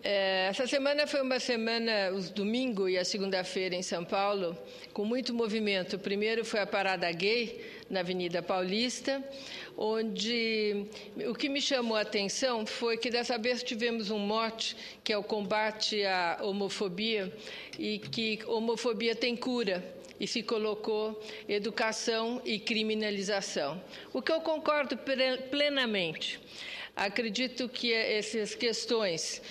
Essa semana foi uma semana, o domingo e a segunda-feira em São Paulo, com muito movimento. Primeiro foi a parada gay na Avenida Paulista, onde o que me chamou a atenção foi que dessa vez tivemos um mote, que é o combate à homofobia, e que homofobia tem cura. E se colocou educação e criminalização. O que eu concordo plenamente. Acredito que essas questões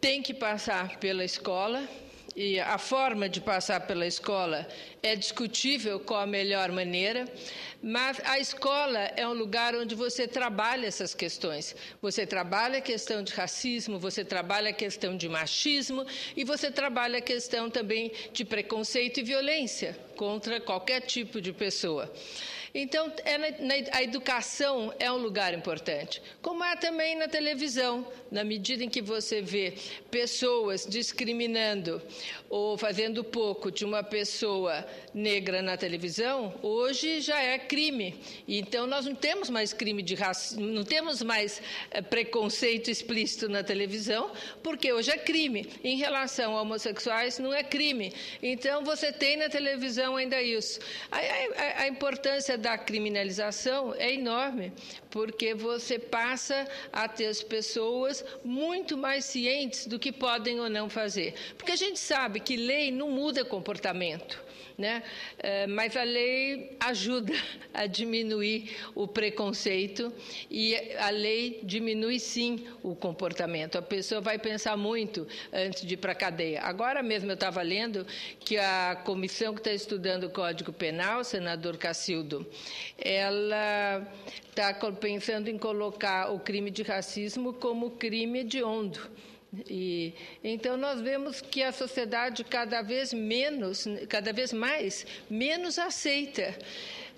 têm que passar pela escola, e a forma de passar pela escola é discutível qual a melhor maneira, mas a escola é um lugar onde você trabalha essas questões. Você trabalha a questão de racismo, você trabalha a questão de machismo e você trabalha a questão também de preconceito e violência contra qualquer tipo de pessoa. Então, a educação é um lugar importante, como é também na televisão, na medida em que você vê pessoas discriminando ou fazendo pouco de uma pessoa negra na televisão, hoje já é crime. Então, nós não temos mais crime de racismo, não temos mais preconceito explícito na televisão, porque hoje é crime. Em relação a homossexuais, não é crime. Então, você tem na televisão ainda isso. A importância da criminalização é enorme, porque você passa a ter as pessoas muito mais cientes do que podem ou não fazer. Porque a gente sabe que lei não muda comportamento, né? Mas a lei ajuda a diminuir o preconceito e a lei diminui sim o comportamento. A pessoa vai pensar muito antes de ir para a cadeia. Agora mesmo eu estava lendo que a comissão que está estudando o Código Penal, senador Cacildo, ela está pensando em colocar o crime de racismo como crime hediondo. Então nós vemos que a sociedade cada vez mais aceita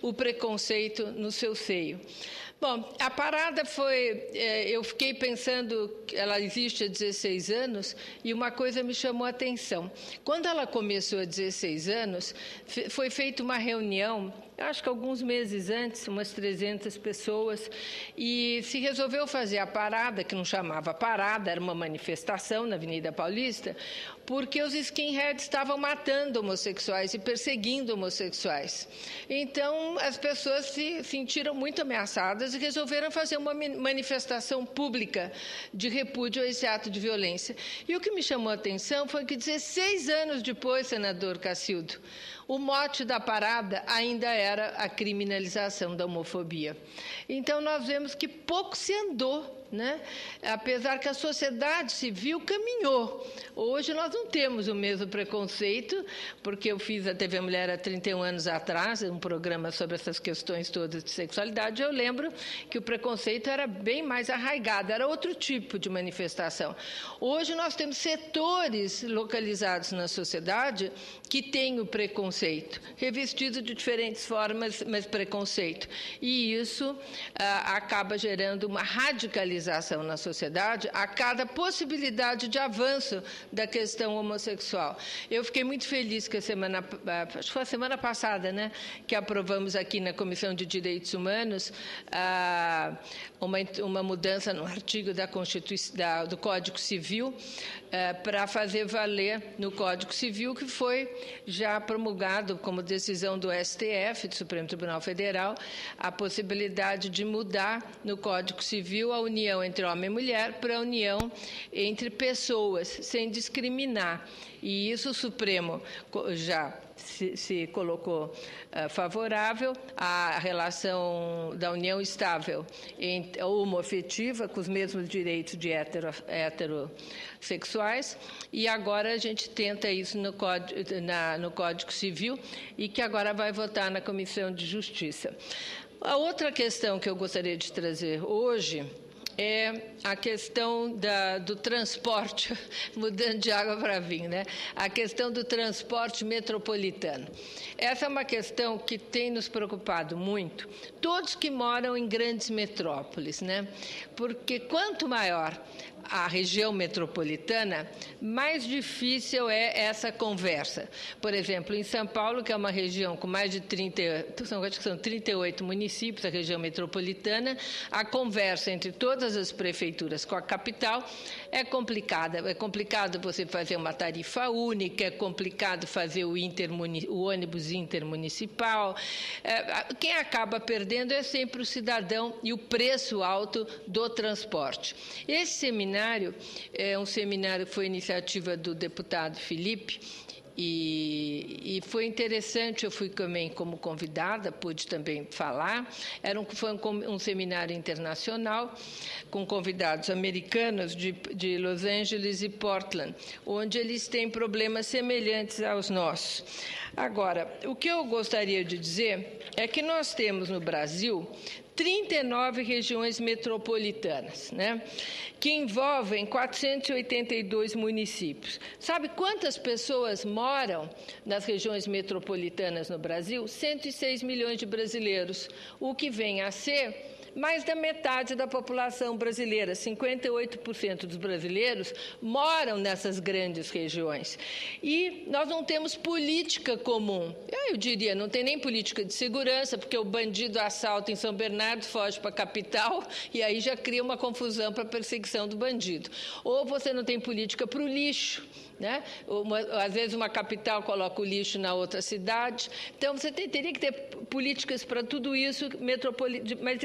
o preconceito no seu seio. Bom, a parada foi, eu fiquei pensando, ela existe há 16 anos, e uma coisa me chamou a atenção. Quando ela começou há 16 anos, foi feita uma reunião, acho que alguns meses antes, umas 300 pessoas, e se resolveu fazer a parada, que não chamava parada, era uma manifestação na Avenida Paulista, porque os skinheads estavam matando homossexuais e perseguindo homossexuais. Então, as pessoas se sentiram muito ameaçadas e resolveram fazer uma manifestação pública de repúdio a esse ato de violência. E o que me chamou a atenção foi que 16 anos depois, senador Cacildo, o mote da parada ainda era a criminalização da homofobia. Então, nós vemos que pouco se andou, né? Apesar que a sociedade civil caminhou. Hoje nós não temos o mesmo preconceito, porque eu fiz a TV Mulher há 31 anos atrás, um programa sobre essas questões todas de sexualidade. Eu lembro que o preconceito era bem mais arraigado, era outro tipo de manifestação. Hoje nós temos setores localizados na sociedade que têm o preconceito, revestido de diferentes formas, mas preconceito. E isso acaba gerando uma radicalização na sociedade a cada possibilidade de avanço da questão homossexual. Eu fiquei muito feliz que acho que foi a semana passada, né, que aprovamos aqui na Comissão de Direitos Humanos uma mudança no artigo da Constituição, do Código Civil para fazer valer no Código Civil, que foi já promulgado como decisão do STF, do Supremo Tribunal Federal, a possibilidade de mudar no Código Civil a união entre homem e mulher para a união entre pessoas, sem discriminar. E isso o Supremo já se colocou favorável à relação da união estável homoafetiva, com os mesmos direitos de heterossexuais, e agora a gente tenta isso no Código Civil, e que agora vai votar na Comissão de Justiça. A outra questão que eu gostaria de trazer hoje é a questão do transporte, mudando de água para vinho, né? A questão do transporte metropolitano. Essa é uma questão que tem nos preocupado muito, todos que moram em grandes metrópoles, né? Porque quanto maior a região metropolitana, mais difícil é essa conversa. Por exemplo, em São Paulo, que é uma região com mais de 38 municípios, a região metropolitana, a conversa entre todas as prefeituras com a capital é complicada. É complicado você fazer uma tarifa única, é complicado fazer o ônibus intermunicipal. Quem acaba perdendo é sempre o cidadão e o preço alto do transporte. Esse seminário é um seminário que foi iniciativa do deputado Felipe, e foi interessante, eu fui também como convidada, pude também falar. Foi um seminário internacional com convidados americanos de Los Angeles e Portland, onde eles têm problemas semelhantes aos nossos. Agora, o que eu gostaria de dizer é que nós temos no Brasil 39 regiões metropolitanas, né, que envolvem 482 municípios. Sabe quantas pessoas moram nas regiões metropolitanas no Brasil? 106 milhões de brasileiros, o que vem a ser mais da metade da população brasileira. 58% dos brasileiros moram nessas grandes regiões. E nós não temos política comum. Eu diria, não tem nem política de segurança, porque o bandido assalta em São Bernardo, foge para a capital, e aí já cria uma confusão para a perseguição do bandido. Ou você não tem política para o lixo, né? Às vezes uma capital coloca o lixo na outra cidade. Então, você teria que ter políticas para tudo isso, mas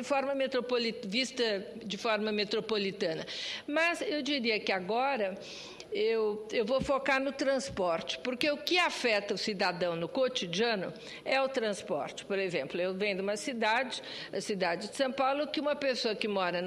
vista de forma metropolitana. Mas eu diria que agora eu vou focar no transporte, porque o que afeta o cidadão no cotidiano é o transporte. Por exemplo, eu venho de uma cidade, a cidade de São Paulo, que uma pessoa que mora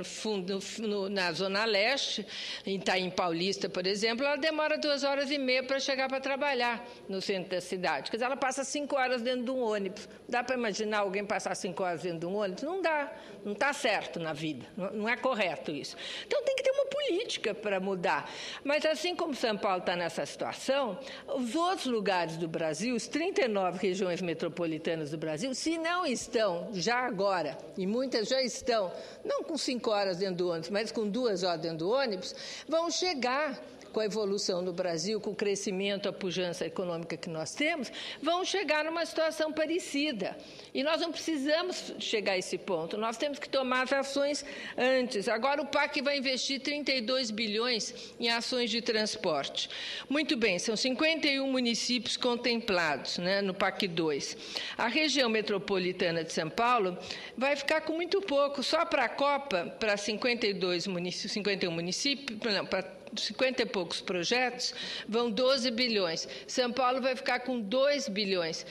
na Zona Leste, em Itaim Paulista, por exemplo, ela demora 2h30 para chegar para trabalhar no centro da cidade. Quer dizer, ela passa 5 horas dentro de um ônibus. Dá para imaginar alguém passar 5 horas dentro de um ônibus? Não dá. Não está certo na vida. Não é correto isso. Então, tem que ter uma política para mudar. Mas, assim como São Paulo está nessa situação, os outros lugares do Brasil, os 39 regiões metropolitanas do Brasil, se não estão já agora, e muitas já estão, não com 5 horas dentro do ônibus, mas com 2 horas dentro do ônibus, vão chegar com a evolução no Brasil, com o crescimento, a pujança econômica que nós temos, vão chegar numa situação parecida. E nós não precisamos chegar a esse ponto, nós temos que tomar as ações antes. Agora o PAC vai investir 32 bilhões em ações de transporte. Muito bem, são 51 municípios contemplados, né, no PAC 2. A região metropolitana de São Paulo vai ficar com muito pouco, só para a Copa, para 51 municípios, não, para 50 e poucos projetos, vão 12 bilhões. São Paulo vai ficar com 2 bilhões.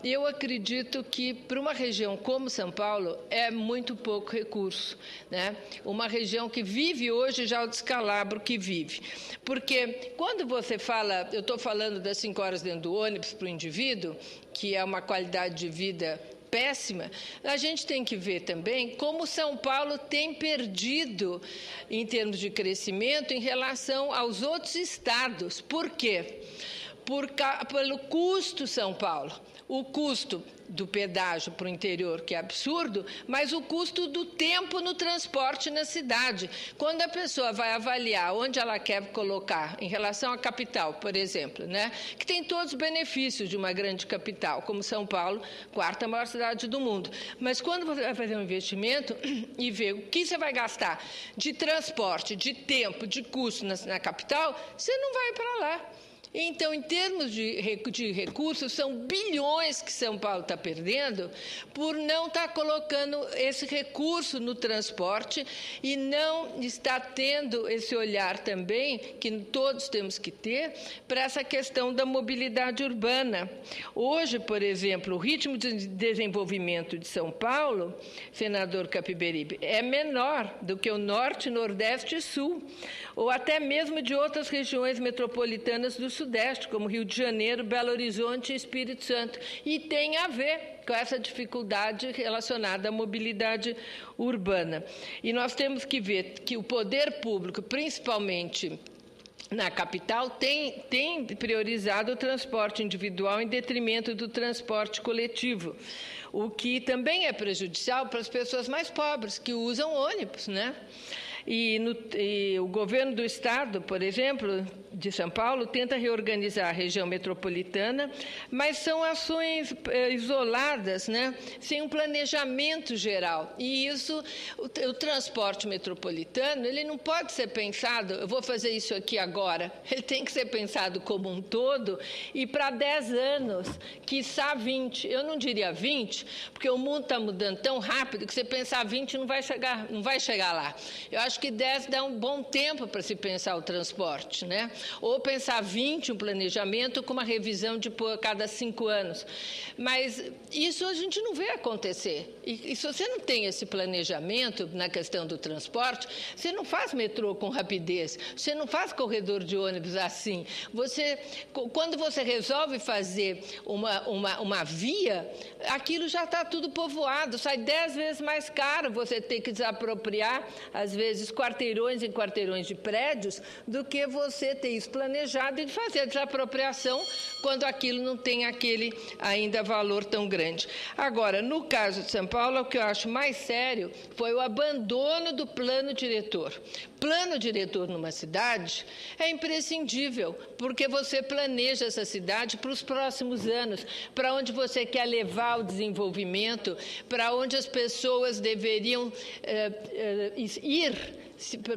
Eu acredito que, para uma região como São Paulo, é muito pouco recurso, né? Uma região que vive hoje já o descalabro que vive. Porque quando você fala, eu estou falando das 5 horas dentro do ônibus para o indivíduo, que é uma qualidade de vida péssima, a gente tem que ver também como São Paulo tem perdido em termos de crescimento em relação aos outros estados. Por quê? Pelo custo São Paulo. O custo do pedágio para o interior, que é absurdo, mas o custo do tempo no transporte na cidade. Quando a pessoa vai avaliar onde ela quer colocar, em relação à capital, por exemplo, né, que tem todos os benefícios de uma grande capital, como São Paulo, quarta maior cidade do mundo. Mas quando você vai fazer um investimento e ver o que você vai gastar de transporte, de tempo, de custo na capital, você não vai para lá. Então, em termos de recursos, são bilhões que São Paulo está perdendo por não estar colocando esse recurso no transporte e não está tendo esse olhar também, que todos temos que ter, para essa questão da mobilidade urbana. Hoje, por exemplo, o ritmo de desenvolvimento de São Paulo, senador Capiberibe, é menor do que o Norte, Nordeste e Sul, ou até mesmo de outras regiões metropolitanas do Sudeste, como Rio de Janeiro, Belo Horizonte e Espírito Santo. E tem a ver com essa dificuldade relacionada à mobilidade urbana. E nós temos que ver que o poder público, principalmente na capital, tem priorizado o transporte individual em detrimento do transporte coletivo, o que também é prejudicial para as pessoas mais pobres, que usam ônibus, né? E o governo do Estado, por exemplo, de São Paulo tenta reorganizar a região metropolitana, mas são ações isoladas, né, sem um planejamento geral. E isso, o transporte metropolitano, ele não pode ser pensado, eu vou fazer isso aqui agora, ele tem que ser pensado como um todo e para 10 anos, quiçá 20. Eu não diria 20, porque o mundo está mudando tão rápido que você pensar 20 não vai chegar lá. Eu acho que 10 dá um bom tempo para se pensar o transporte, né? Ou pensar 20, um planejamento com uma revisão de cada 5 anos. Mas isso a gente não vê acontecer. E se você não tem esse planejamento na questão do transporte, você não faz metrô com rapidez, você não faz corredor de ônibus assim. Quando você resolve fazer uma via, aquilo já está tudo povoado, sai 10 vezes mais caro você ter que desapropriar, às vezes, quarteirões em quarteirões de prédios, do que você ter isso planejado e fazer a desapropriação quando aquilo não tem aquele ainda valor tão grande. Agora, no caso de São Paulo, o que eu acho mais sério foi o abandono do plano diretor. Plano diretor numa cidade é imprescindível, porque você planeja essa cidade para os próximos anos, para onde você quer levar o desenvolvimento, para onde as pessoas deveriam ir,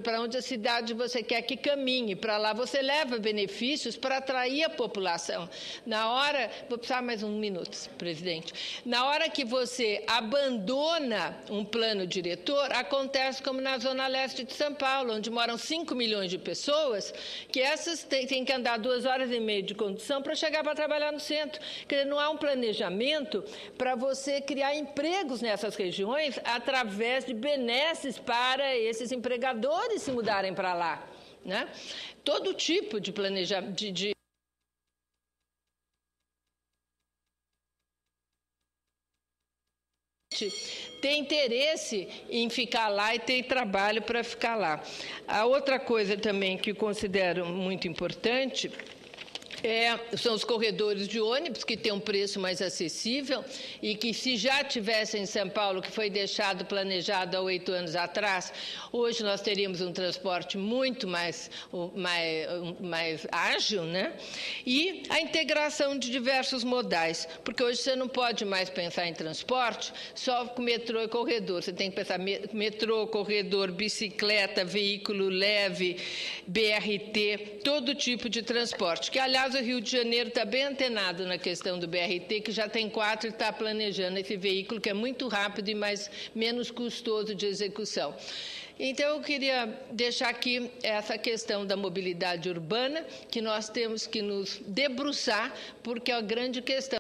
para onde a cidade você quer que caminhe, para lá você leva benefícios para atrair a população. Na hora, vou precisar mais um minuto, presidente, na hora que você abandona um plano diretor, acontece como na Zona Leste de São Paulo, onde moram 5 milhões de pessoas, que essas têm que andar 2 horas e meia de condução para chegar para trabalhar no centro. Quer dizer, não há um planejamento para você criar empregos nessas regiões através de benesses para esses empregadores se mudarem para lá, né? Todo tipo de planejamento, tem interesse em ficar lá e tem trabalho para ficar lá. A outra coisa também que considero muito importante são os corredores de ônibus, que têm um preço mais acessível e que, se já tivesse em São Paulo, que foi deixado planejado há 8 anos atrás, hoje nós teríamos um transporte muito mais ágil, né? E a integração de diversos modais, porque hoje você não pode mais pensar em transporte só com metrô e corredor, você tem que pensar metrô, corredor, bicicleta, veículo leve, BRT, todo tipo de transporte, que, aliás, o Rio de Janeiro está bem antenado na questão do BRT, que já tem 4 e está planejando esse veículo, que é muito rápido e menos custoso de execução. Então, eu queria deixar aqui essa questão da mobilidade urbana, que nós temos que nos debruçar, porque é a grande questão.